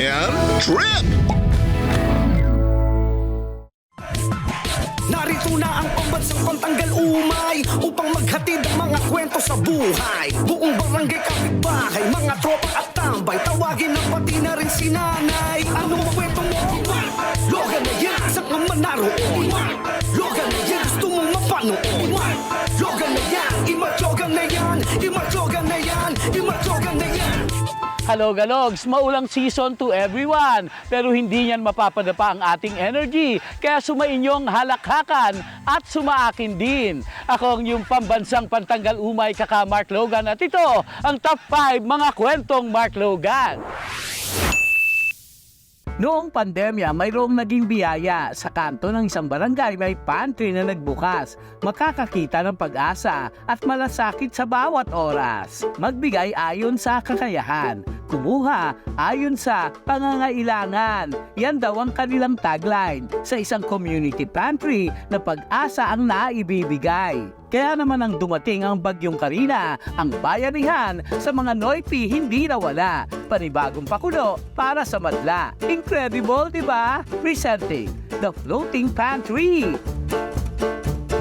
and Trip! Narito na ang pambansang pantanggal umay upang maghatid ang mga kwento sa buhay. Buong barangay kapitbahay, mga tropa at tambay, tawagin na pati na rin si nanay. Anong kwento mo? Logan na yan, saan ka man naroon? Logan na yan, gusto mong mapanood? Logan na yan, imatyogan na yan, imatyogan na yan, imatyogan na yan. Hello Galogs! Maulang season to everyone! Pero hindi niyan mapapadapa ang ating energy. Kaya sumainyong halakhakan at sumaakin din. Ako ang yung pambansang pantanggal umay kaka Mark Logan at ito ang top 5 mga kwentong Mark Logan. Noong pandemya, mayroong naging biyaya. Sa kanto ng isang barangay, may pantry na nagbukas. Makakakita ng pag-asa at malasakit sa bawat oras. Magbigay ayon sa kakayahan. Kumuha ayon sa pangangailangan. Yan daw ang kanilang tagline sa isang community pantry na pag-asa ang naibibigay. Kaya naman ang dumating ang Bagyong Karina, ang bayanihan sa mga Noipi hindi nawala. Panibagong pakulo para sa madla. Incredible, di ba? Presenting the Floating Pantry.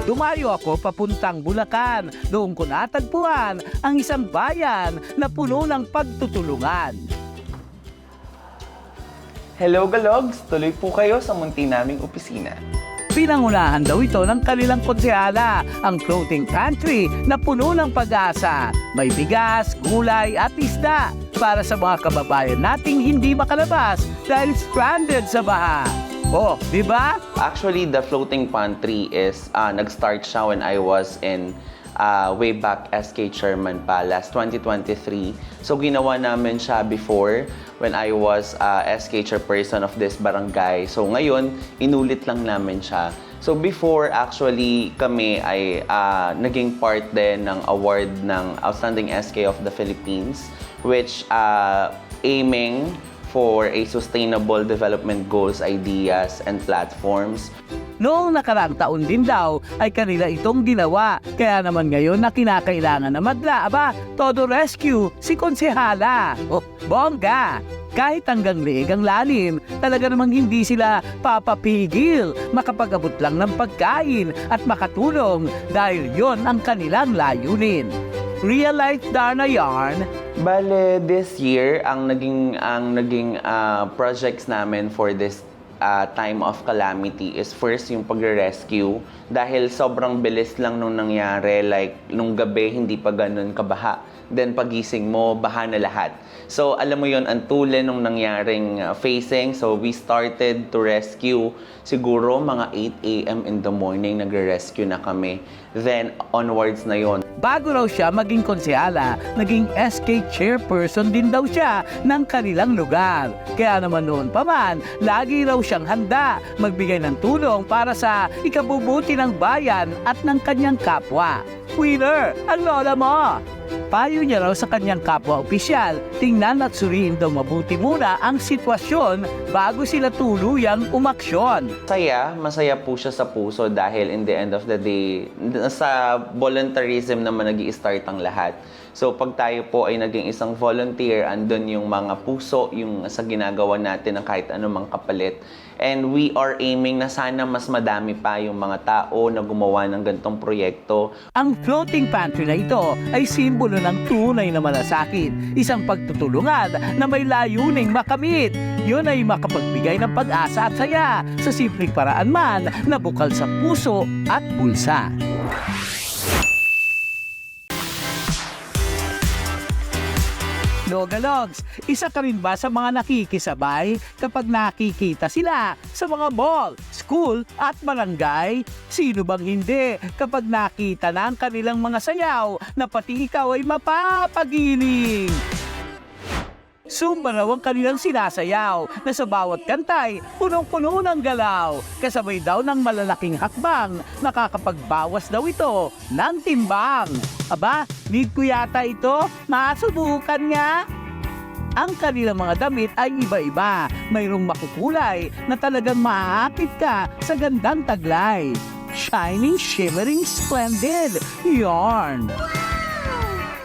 Dumayo ako papuntang Bulacan. Doon ko natagpuan ang isang bayan na puno ng pagtutulungan. Hello Galogs! Tuloy po kayo sa munti naming opisina. Pinangunahan daw ito ng kanilang konsehala, ang floating pantry na puno ng pag-asa. May bigas, gulay at isda para sa mga kababayan nating hindi makalabas dahil stranded sa baha. Oh, di ba? Actually, the floating pantry is nag-start siya when I was in way back SK Chairman pa, last 2023. So ginawa namin siya before when I was SK Chairperson of this barangay. So ngayon, inulit lang namin siya. So before, actually, kami ay naging part din ng award ng Outstanding SK of the Philippines, which aiming for a sustainable development goals, ideas, and platforms. Noong nakaraang taon din daw ay kanila itong ginawa. Kaya naman ngayon na kinakailangan na madla, todo rescue si konsehala. Oh, bongga! Kahit hanggang leeg ang lalim, talaga namang hindi sila papapigil. Makapag-abot lang ng pagkain at makatulong dahil yon ang kanilang layunin. Real life Darna Yarn. Bale, this year, ang naging projects namin for this time of calamity is first yung pagre-rescue dahil sobrang bilis lang nung nangyari, like nung gabi hindi pa ganun kabaha, then pagising mo baha na lahat. So alam mo yon, ang tuli nung nangyaring facing, so we started to rescue siguro mga 8 a.m. in the morning, nagre-rescue na kami, then onwards na yon. Bago raw siya maging konsehala, naging SK chairperson din daw siya ng kanilang lugar. Kaya naman noon pa man, lagi raw siyang handa magbigay ng tulong para sa ikabubuti ng bayan at ng kanyang kapwa. Winner, ang lola mo! Payo niya raw sa kanyang kapwa-opisyal, tingnan at suriin daw mabuti muna ang sitwasyon bago sila tuluyang umaksyon. Masaya po siya sa puso dahil in the end of the day, sa voluntarism naman nag-i-start ang lahat. So pag tayo po ay naging isang volunteer, andun yung mga puso, yung sa ginagawa natin ng kahit anumang kapalit. And we are aiming na sana mas madami pa yung mga tao na gumawa ng ganitong proyekto. Ang floating pantry na ito ay simbolo ng tunay na malasakit. Isang pagtutulungan na may layuning makamit. Yun ay makapagbigay ng pag-asa at saya sa simpleng paraan man na bukal sa puso at bulsa. Logalogs, isa ka rin ba sa mga nakikisabay kapag nakikita sila sa mga mall, school at barangay? Sino bang hindi kapag nakita na ang kanilang mga sayaw na pati ikaw ay mapapagiling? Zumba raw ang kanilang sinasayaw na sa bawat kantay, punong-puno ng galaw. Kasabay daw ng malalaking hakbang, nakakapagbawas daw ito ng timbang. Aba, need ko yata ito, masubukan nga. Ang kanilang mga damit ay iba-iba, mayroong makukulay na talagang maaakit ka sa gandang taglay. Shining, shimmering, splendid yarn.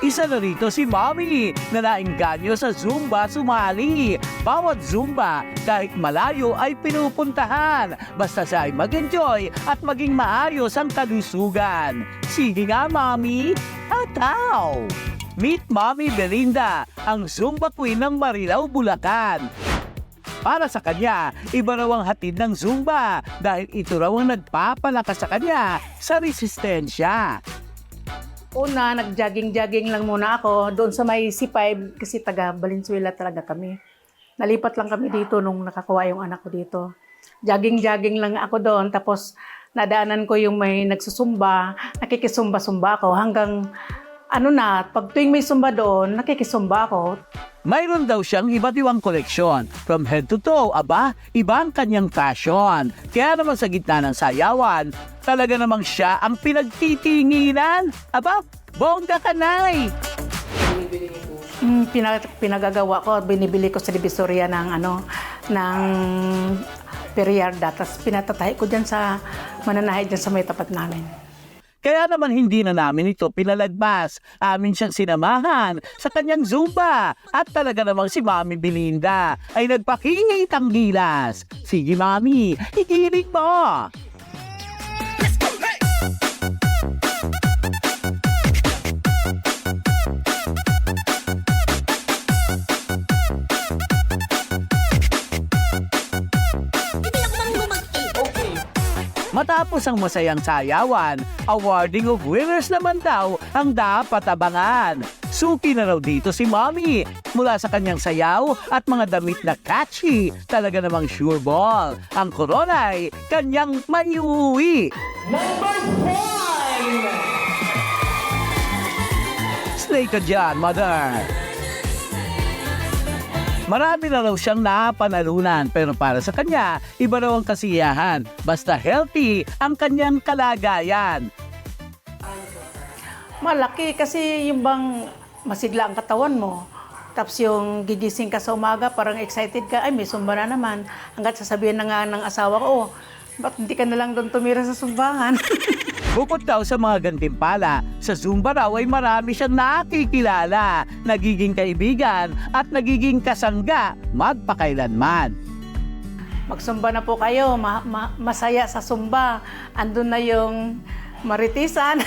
Isa na rito si Mommy na naengganyo sa Zumba sumali. Bawat Zumba, kahit malayo ay pinupuntahan. Basta siya ay mag-enjoy at maging maayos ang kalusugan. Sige nga, Mommy. Ataw! Meet Mommy Belinda, ang Zumba Queen ng Marilao, Bulacan. Para sa kanya, iba raw ang hatid ng Zumba dahil ito raw ang nagpapalakas sa kanya sa resistensya. Una, nag-jogging-jogging lang muna ako doon sa may C5 kasi taga Valenzuela talaga kami. Nalipat lang kami dito nung nakakuha yung anak ko dito. Jogging-jogging lang ako doon tapos nadaanan ko yung may nagsusumba, nakikisumba-sumba ako hanggang pag tuwing may sumba doon, nakikisumba ako. Mayroon daw siyang iba't ibang koleksyon. From head to toe, iba ang kanyang fashion. Kaya naman sa gitna ng sayawan, talaga namang siya ang pinagtitinginan. Bongga ka, Nay! Pinagagawa ko, binibili ko sa Divisoria ng Periarda. Tapos pinatatahi ko dyan sa mananahe dyan sa may tapat namin. Kaya naman hindi na namin ito pinalagpas. Amin siyang sinamahan sa kanyang Zumba. At talaga namang si Mami Belinda ay nagpakingit ang gilas. Sige, Mami, igiling mo! Matapos ang masayang sayawan, awarding of winners naman daw ang dapat abangan. Suki na raw dito si Mommy mula sa kanyang sayaw at mga damit na catchy. Talaga namang sure ball. Ang korona'y kanyang maiuwi. Number 5! Slay ka dyan, Mother! Marami na raw siyang napanalunan pero para sa kanya, iba raw ang kasiyahan. Basta healthy ang kanyang kalagayan. Malaki kasi yung bang masigla ang katawan mo. Tapos yung gigising ka sa umaga, parang excited ka, ay may sumba na naman. Hanggat sasabihin na nga ng asawa ko, oh, ba't hindi ka na lang doon tumira sa sumbahan? Bukod daw sa mga gantimpala, sa Zumba raw ay marami siyang nakikilala, nagiging kaibigan at nagiging kasangga magpakailanman. Magsumba na po kayo, masaya sa sumba. Andun na yung maritisan.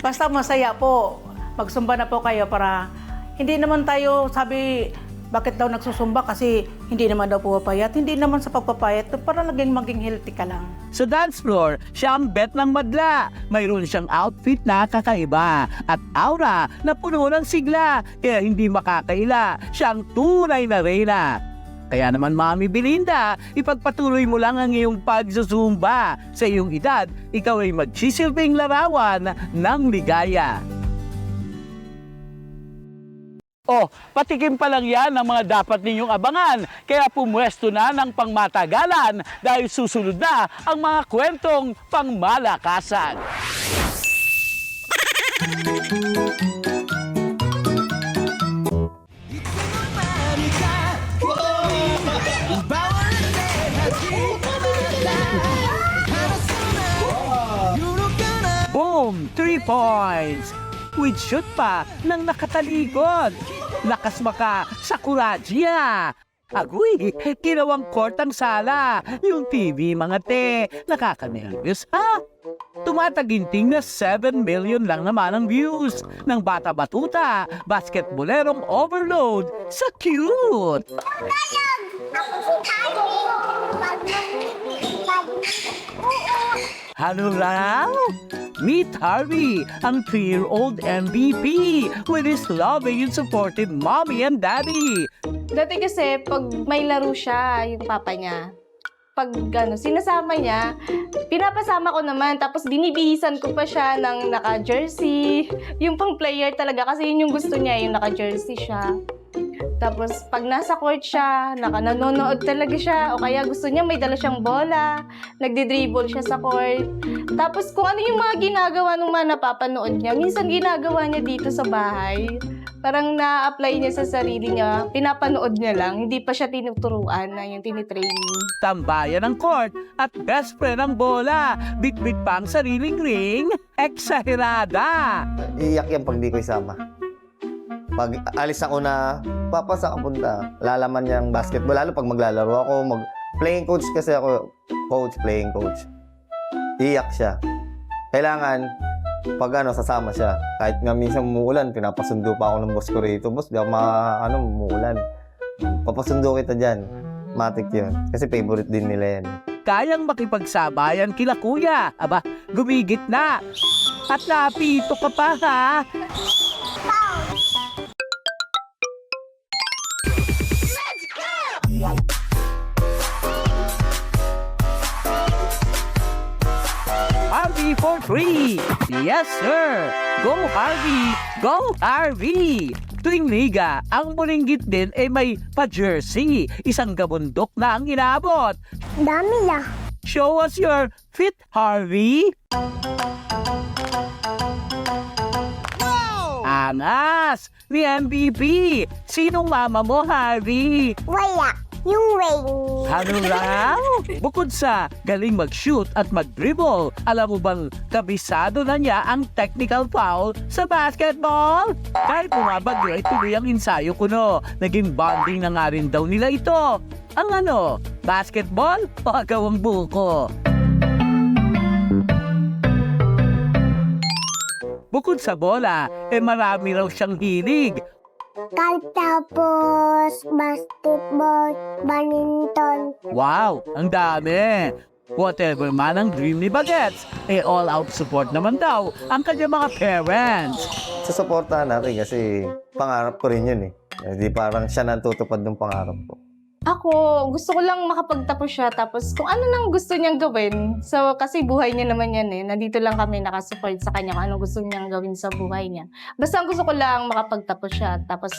Basta masaya po. Magsumba na po kayo para hindi naman tayo sabi, bakit daw nagsusumba? Kasi hindi naman daw pupapayat. Hindi naman sa pagpapayat, para maging healthy ka lang. Sa dance floor, siya ang bet ng madla. Mayroon siyang outfit na kakaiba at aura na puno ng sigla. Kaya hindi makakaila, siya ang tunay na reyna. Kaya naman, Mami Belinda, ipagpatuloy mo lang ang iyong pagsusumba. Sa iyong edad, ikaw ay magsisilbing larawan ng ligaya. Oh, patikim pa lang yan ang mga dapat ninyong abangan. Kaya pumwesto na ng pangmatagalan dahil susunod na ang mga kwentong pangmalakasan. Boom! 3 points! With shoot pa ng nakatalikod. Lakas maka sa kuradya. Agoy, ginawang court ang sala. Yung TV, mga te, nakaka-nervous, ha? Tumataginting na 7 million lang naman ang views ng Bata Batuta, basketbolerong overload sa cute. Ano raw? Meet Harvey, ang 3-year-old MVP with his loving and supportive mommy and daddy. Dati kasi, pag may laro siya, yung papa niya, pag sinasama niya, pinapasama ko naman, tapos binibihisan ko pa siya ng naka-jersey. Yung pang player talaga, kasi yun yung gusto niya, yung naka-jersey siya. Tapos, pag nasa court siya, nanonood talaga siya, o kaya gusto niya may dala siyang bola, nagdi-dribble siya sa court. Tapos, kung ano yung mga ginagawa ng mga napapanood niya, minsan ginagawa niya dito sa bahay. Parang na-apply niya sa sarili niya, pinapanood niya lang, hindi pa siya tinuturuan na yung tinitraining. Tambayan ng court at best friend ang bola. Bit-bit pa ang sariling ring. Eksaherada. Iiyak yan pag di ko isama. Pag alis ako na, Papa, saan ka punta? Lalaman niyang basketball. Lalo pag maglalaro ako, playing coach kasi ako. Playing coach. Iyak siya. Kailangan, pag sasama siya. Kahit nga minsan umuulan, pinapasundo pa ako ng boss ko rito. Boss, di ako umuulan. Papasundo kita dyan. Matik yun. Kasi favorite din nila yan. Kayang makipagsabayan kila kuya. Aba, gumigit na. At napito ka pa ha. Harvey for free! Yes, sir! Go, Harvey! Go, Harvey! Tuwing liga, ang Bulinggit din ay may pa-jersey. Isang gabundok na ang inabot. Dami lang. Show us your fit, Harvey! Angas! Ni MVP! Sinong mama mo, Harvey? Wala. Yung ring. Ano raw? Bukod sa galing mag-shoot at mag-dribble, alam mo bang kabisado na niya ang technical foul sa basketball? Kahit bumabagyo ay tuloy ang ensayo kuno. Naging bonding na nga rin daw nila ito. Ang basketball o agawang buko? Bukod sa bola, marami raw siyang hilig. Tapos, basketball, badminton. Wow, ang dami! Whatever man ang dream ni Bagets, all-out support naman daw ang kanyang mga parents. Susuportahan natin kasi pangarap ko rin yun eh. Hindi parang siya na tutupad ng pangarap ko. Ako, gusto ko lang makapagtapos siya tapos kung ano nang gusto niyang gawin. So, kasi buhay niya naman yan eh. Nandito lang kami nakasupport sa kanya kung ano gusto niyang gawin sa buhay niya. Basta ang gusto ko lang makapagtapos siya tapos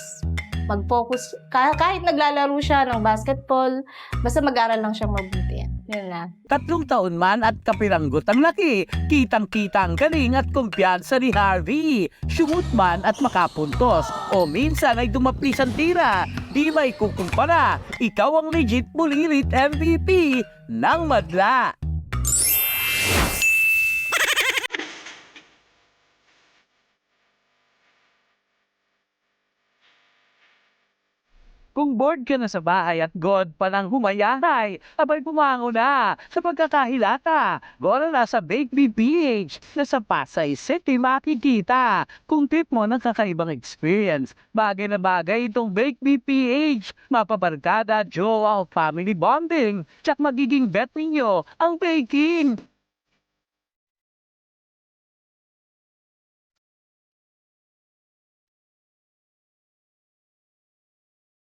mag-focus. Kahit naglalaro siya ng basketball, basta mag-aral lang siya mabuti. Yun na. 3 taon man at kapiranggot ang laki, kitang-kita ang galing at kumpiyansa ni Harvey. Shoot man at makapuntos, o minsan ay dumaplis ang tira. Di may kukumpara, ikaw ang legit Bulilit MVP ng madla. Kung bored ka na sa bahay at God pa nang humayahay, abay bumango na sa pagkakahilata. Gora na sa Bake Me PH na sa Pasay City makikita. Kung tip mo ng kakaibang experience, bagay na bagay itong Bake Me PH. Mapabarkada, jowa o family bonding. Tsak magiging bet ninyo ang baking.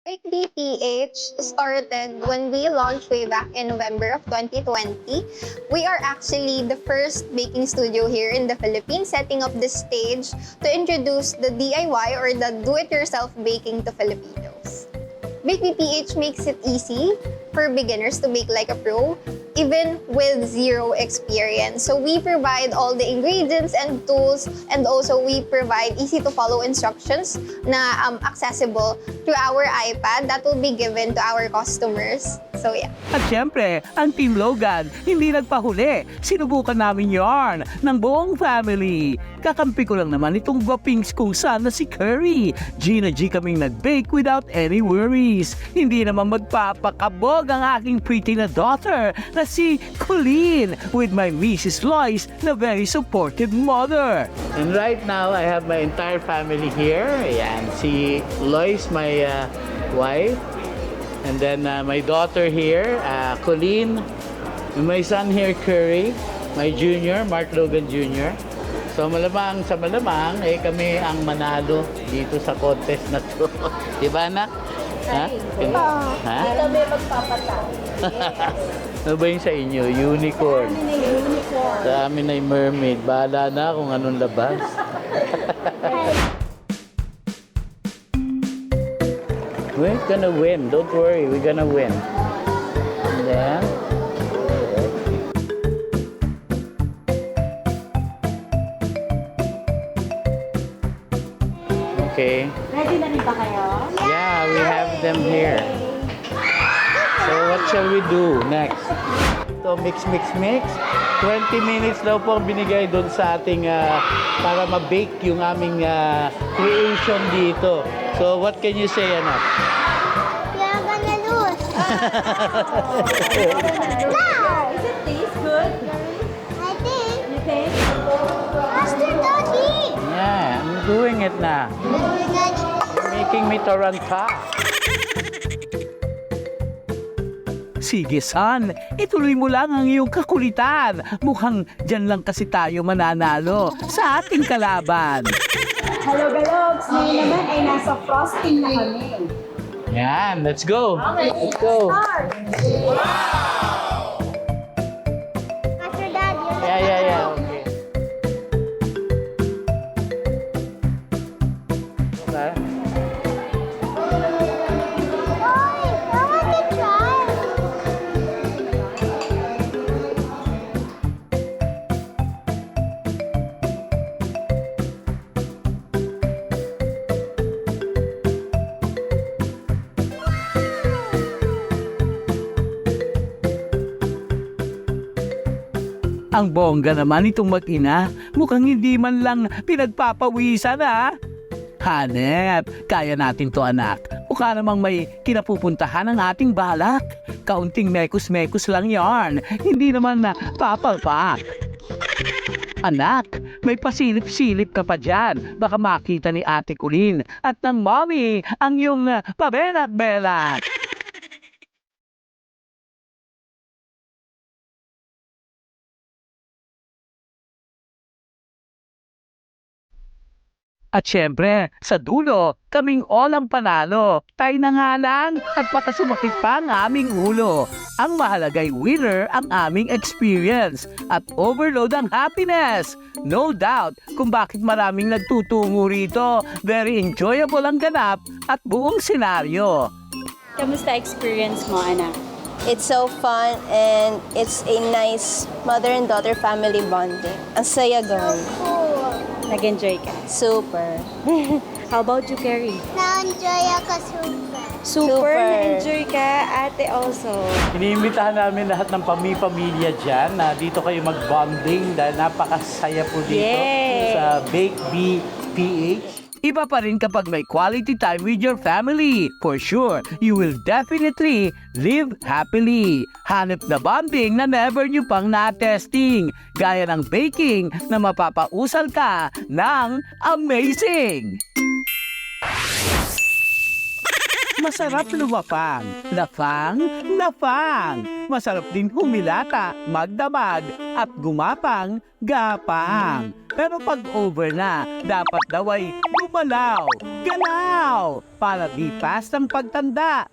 Bake BPH started when we launched way back in November of 2020. We are actually the first baking studio here in the Philippines, setting up the stage to introduce the DIY or the do-it-yourself baking to Filipinos. Bake BPH makes it easy for beginners to bake like a pro, even with zero experience. So we provide all the ingredients and tools, and also we provide easy-to-follow instructions na accessible through our iPad that will be given to our customers. So yeah. At syempre, ang Team Logan, hindi nagpahuli. Sinubukan namin yarn ng buong family. Kakampi ko lang naman itong gwapings kung saan na si Curry. G na G kaming nag-bake without any worries. Hindi naman magpapakabog ang aking pretty na daughter na si Colleen with my Mrs. Lois na very supportive mother. And right now, I have my entire family here. Ayan, si Lois, my wife. And then my daughter here, Colleen. And my son here, Curry. My junior, Mark Logan Jr. So malamang sa malamang, kami ang manalo dito sa contest na to. Diba, anak? Ha? Ha? Kami magpapatao. Ano ba yung sa inyo? Unicorn. Sa amin ay mermaid. Bahala na kung anong labas. We're gonna win. Don't worry. We're gonna win. And then... Okay. Ready na rin ba kayo? Yeah, we have them here. So what shall we do next? dito, mix. 20 minutes daw po ang binigay doon sa ating para ma-bake yung aming creation dito. So, what can you say, anak? You're gonna lose. Does it taste good? I think. You think? Master Daddy. Yeah, I'm doing it na. Making me taranta. Sige son, ituloy mo lang ang iyong kakulitan. Mukhang dyan lang kasi tayo mananalo sa ating kalaban. Hello, Galogs! Ngayon naman ay nasa frosting na kami. Yan, let's go. Let's go. Master Daddy. Yeah. Okay. Okay. Boy, I want to try. Ang bongga naman itong mag-ina, mukhang hindi man lang pinagpapawisan ha. Hanep, kaya natin to anak. Mukha namang may kinapupuntahan ang ating balak. Kaunting mekos-mekos lang yarn, hindi naman na papalpak. Anak, may pasilip-silip ka pa dyan. Baka makita ni Ate Kulin at ng mommy ang iyong pabelat-belat. At syempre, sa dulo, kaming all ang panalo. Tayo na nga lang at baka sumakit pa ang aming ulo. Ang mahalagay winner ang aming experience at overload ang happiness. No doubt kung bakit maraming nagtutungo rito. Very enjoyable ang ganap at buong senaryo. Kamusta experience mo, anak? It's so fun and it's a nice mother and daughter family bonding. Ang saya gawin. Nag-enjoy ka? Super. How about you, Carrie? Na-enjoy ako super. Super. Na-enjoy ka, ate also. Iniimbitahan namin lahat ng pamilya dyan na dito kayo mag-bonding dahil napakasaya po dito Yay! sa Bake Bee PH. Iba pa rin kapag may quality time with your family. For sure, you will definitely live happily. Hanep na bonding na never nyo pang na-testing. Gaya ng baking na mapapausal ka ng amazing. Masarap lumapang, lafang. Masarap din humilata, magdamag, at gumapang, gapang. Pero pag over na, dapat daw ay galaw, para di fast ang pagtanda.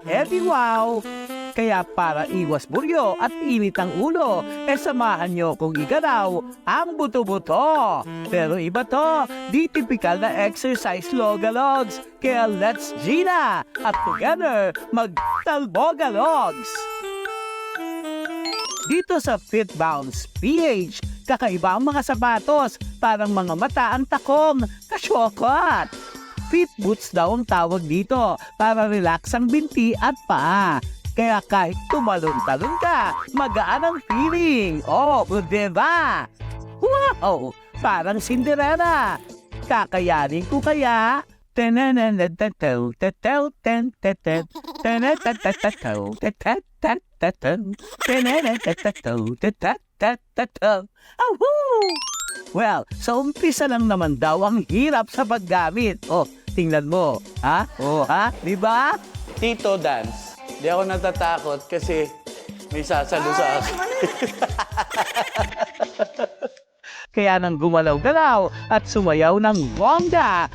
Edi wow! Kaya para iwas buryo at init ang ulo, samahan nyo kung igalaw ang buto-buto. Pero iba to, di typical na exercise logalogs. Kaya let's Gina! At together, mag-talbogalogs! Dito sa Fit Bounce PH, kakaiba ang mga sapatos, parang mga mata ang takong, kasyokot. Fit boots daw ang tawag dito, para relax ang binti at paa. Kaya kahit tumalon-talon ka, magaan ang feeling. Oh, diba? Wow! Parang Cinderella. Kakayanin ko kaya? Well, sa umpisa lang naman daw ang hirap sa paggamit. Oh, tingnan mo. Ha? Oh, ha? Diba? Tito dance. Di ako natatakot kasi may sasalo sa akin. Kaya nang gumalaw-galaw at sumayaw ng bongga.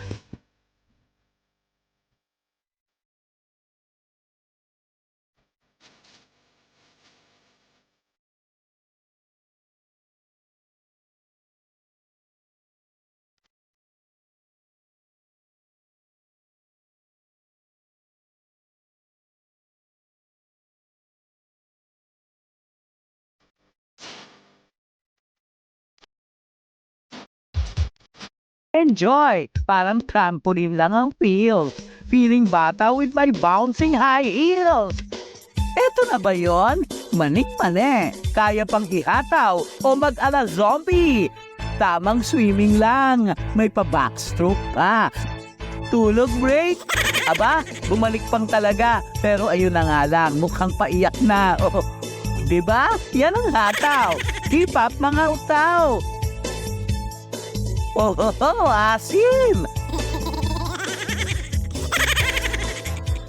Enjoy! Parang trampoline lang ang feel. Feeling bata with my bouncing high heels. Eto na ba yon? Manik-mane. Kaya pang ihataw o mag-ala zombie. Tamang swimming lang. May pa-backstroke pa. Tulog break. Aba, bumalik pang talaga. Pero ayun na nga lang, mukhang paiyak na. Oh, diba? Yan ang hataw. Keep up mga utaw. Oh, asim!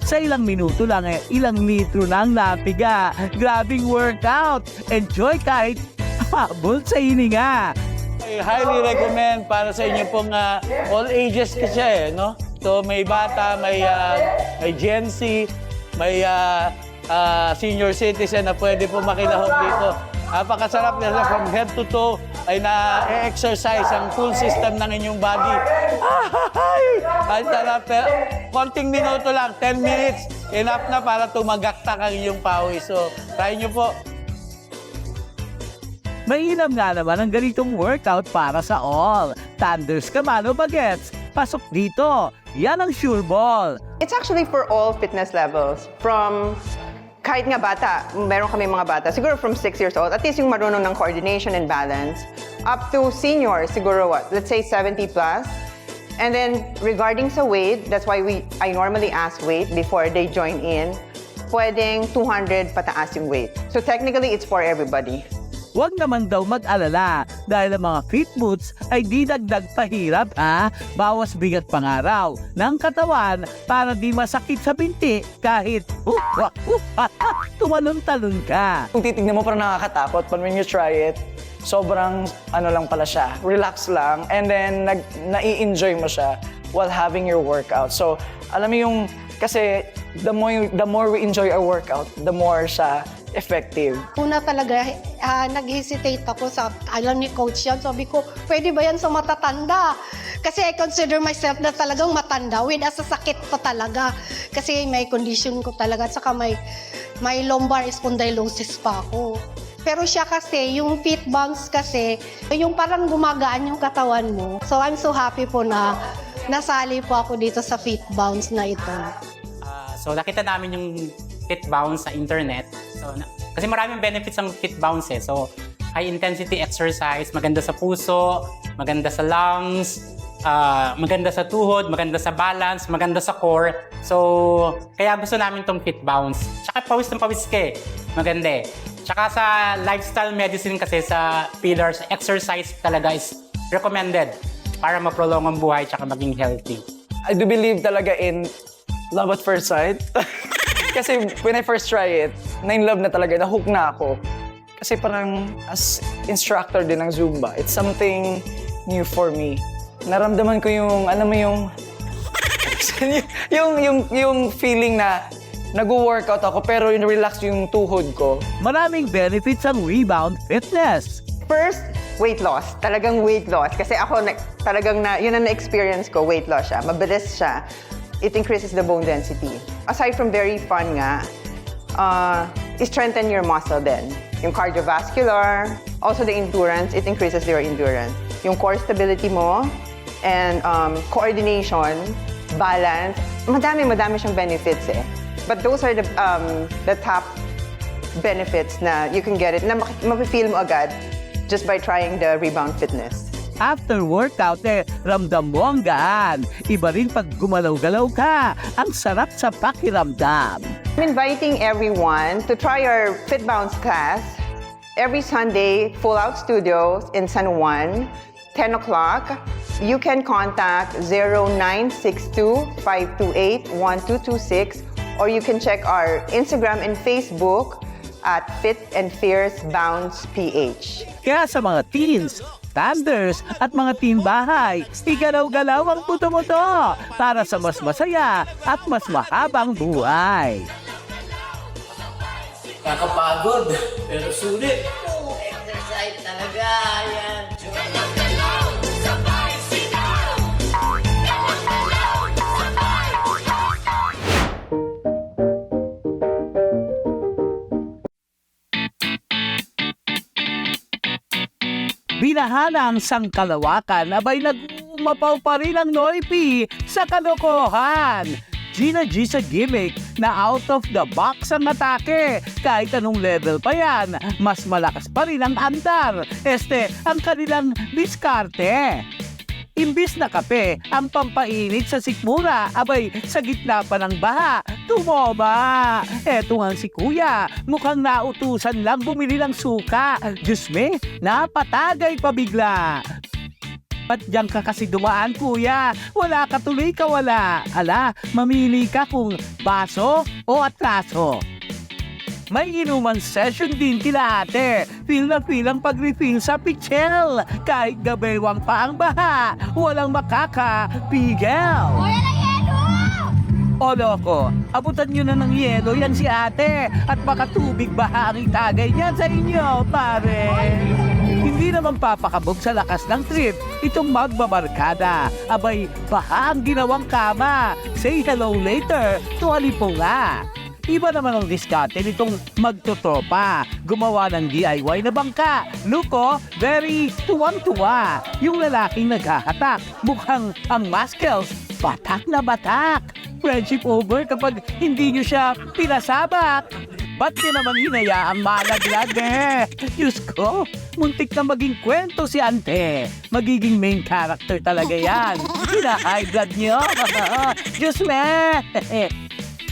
Sa ilang minuto lang ilang litro na ang napiga. Grabing workout. Enjoy kahit habol sa hininga. I highly recommend para sa inyo pong all ages kasi, no? So may bata, may Gen Z, may senior citizen na pwede po makilahok dito. Napakasarap nila from head to toe ay na-exercise ang full system ng inyong body. Ang sarap. Konting minuto lang, 10 minutes, enough na para tumagaktak ang inyong pawis. So, try nyo po. Mainam nga naman ang ganitong workout para sa all. Thunders ka man o bagets, pasok dito. Yan ang sure ball. It's actually for all fitness levels. From kahit nga bata, meron kami mga bata, siguro from 6 years old, at least yung marunong ng coordination and balance, up to seniors, siguro what, let's say 70 plus. And then regarding sa weight, that's why I normally ask weight before they join in. Pwedeng 200 pataas yung weight. So technically, it's for everybody. Huwag naman daw mag-alala dahil ang mga fit boots ay di dagdag pahirap bawas bigat pangaraw ng katawan para di masakit sa binti kahit tumalon-talon ka. Kung titignan mo parang nakakatakot, but when you try it, sobrang lang pala siya, relax lang, and then nai-enjoy mo siya while having your workout. So alam mo yung, kasi the more we enjoy our workout, the more siya effective. Una talaga, nag-hesitate ako sa alam ni coach yan. Sabi ko, pwede ba yan sa matatanda? Kasi I consider myself na talagang matanda with sa sakit pa talaga. Kasi may condition ko talaga at saka may lumbar spondylosis pa ako. Pero siya kasi, yung fit bounce kasi, yung parang gumagaan yung katawan mo. So I'm so happy po na nasali po ako dito sa fit bounce na ito. So nakita namin yung fit bounce sa internet. So, kasi maraming benefits ang fit bounce eh. So high intensity exercise, maganda sa puso, maganda sa lungs, maganda sa tuhod, maganda sa balance, maganda sa core. So kaya gusto namin tong fit bounce. Tsaka pawis ng pawis ka eh. Maganda eh. Tsaka sa lifestyle medicine kasi sa pillars, exercise talaga is recommended para ma-prolong ang buhay tsaka maging healthy. I do believe talaga in love at first sight. Kasi when I first try it, na-in-love na talaga, na-hook na ako. Kasi parang as instructor din ng Zumba, it's something new for me. Naramdaman ko yung, alam mo yung feeling na nag-workout ako pero yung relax yung tuhod ko. Maraming benefits ang Rebound Fitness. First, weight loss. Talagang weight loss. Kasi ako, yun ang na-experience ko, weight loss siya. Mabilis siya. It increases the bone density. Aside from very fun nga, strengthen your muscle then. Yung cardiovascular, also the endurance, it increases your endurance. Yung core stability mo, and coordination, balance, madami siyang benefits eh. But those are the top benefits na you can get it, na mapifeel mo agad just by trying the Rebound Fitness. After workout ramdam mo ang gaan. Iba rin pag gumalaw-galaw ka. Ang sarap sa pakiramdam. I'm inviting everyone to try our Fit Bounce class every Sunday, Full Out Studios in San Juan, 10 o'clock. You can contact 0962-528-1226 or you can check our Instagram and Facebook at Fit and Fierce Bounce PH. Kaya sa mga teens, thunders at mga teen bahay, igalaw-galaw ang buto-buto para sa mas masaya at mas mahabang buhay. Kakapagod, pero sulit. Exercise talaga, yan. Binahana ang sangkalawakan, abay nag-umapaw pa rin ang Noipi sa kalokohan. Gina G sa gimmick, na out of the box ang atake. Kahit anong level pa yan, mas malakas pa rin ang andar. Ang kanilang diskarte. Imbis na kape ang pampainit sa sikmura, abay sa gitna pa ng baha, tumoma. Eto nga si kuya, mukhang nautusan lang bumili ng suka. Diyos me, napatagay pa bigla. Ba't diyan ka kasi dumaan, kuya? Wala ka tuloy kawala. Ala, mamili ka kung baso o atraso. May inuman session din kila ate. Feel na feel ang pag-refill sa pichel. Kahit gabewang pa ang baha, walang makakapigil. O loko, abutan nyo na ng yelo yan si ate. At baka tubig baha ang itagay niya sa inyo, pare. Hindi naman papakabog sa lakas ng trip itong magbabarkada. Abay, baha ang ginawang kama. Say hello later to Alipunga. Iba naman ang diskarte nitong magtotropa. Gumawa ng DIY na bangka. Luko, very tuwang-tuwa. Yung lalaking naghahatak, mukhang ang muscles, batak na batak. Friendship over kapag hindi nyo siya pinasabak. Ba't di naman hinayaang malaglag Diyos ko, muntik na maging kwento si ante. Magiging main character talaga yan. Hina-high blood nyo. Diyos me.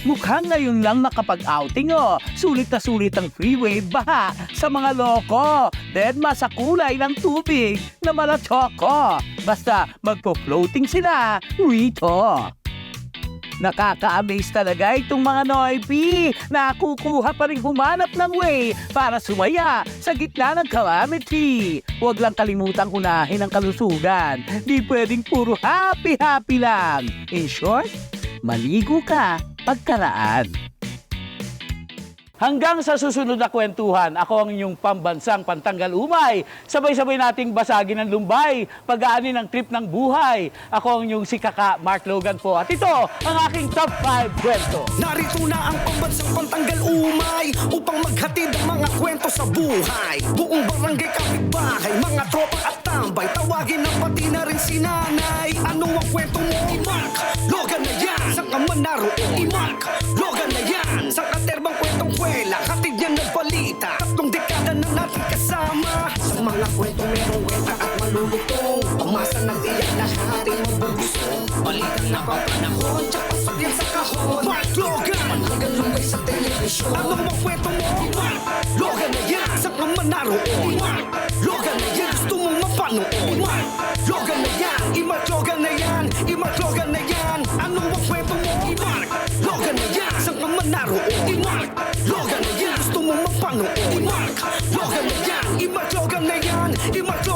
Mukhang ngayon lang nakapag-outing Sulit na sulit ang freeway baha sa mga loko. Deadma sa kulay ng tubig na malatsoko. Basta magpo-floating sila rito. Nakaka-amaze talaga itong mga Noipi. Nakukuha pa rin humanap ng way para sumaya sa gitna ng calamity. Huwag lang kalimutang unahin ang kalusugan. Di pwedeng puro happy-happy lang. In short, maligo ka pagkaraan. Hanggang sa susunod na kwentuhan, ako ang inyong pambansang pantanggal umay. Sabay-sabay nating basagin ang lumbay, pag-aanin ang trip ng buhay. Ako ang inyong si Kaka Mark Logan po. At ito ang aking top 5 kwento. Narito na ang pambansang pantanggal umay upang maghatid ang mga kwento sa buhay. Buong barangay kapitbahay, mga tropa at tambay, tawagin na pati na rin si nanay. Ano ang kwento mo? I-Mark Logan na yan. Saan ka man naroon? I-Mark Logan na yan. Saan ka terbang kwentong kwela, hatid yan ng balita. 3 dekada na natin kasama. Sa mga kwentong merong weta at malulutong, umasa ng tiyak na haring magbubusong. Balikan na papanahon, tsak pasok yan sa kahon. Mark Logan, hanggang lumbay sa telebisyon. Ano ang kwento mo? Mark Logan na yan. Saan ka man naroon? Mark Logan na yan. Gusto mong mapanood? Mark Logan na yan. I-Mark Logan na yan. I-Mark Logan na yan. Ano ang kwento mo? Mark Logan na yan. Saan ka man naroon? I-Mark Logan na yan. Gusto mong mapanood? I-Mark Logan na yan. I-Mark Logan na yan. I-Mark Logan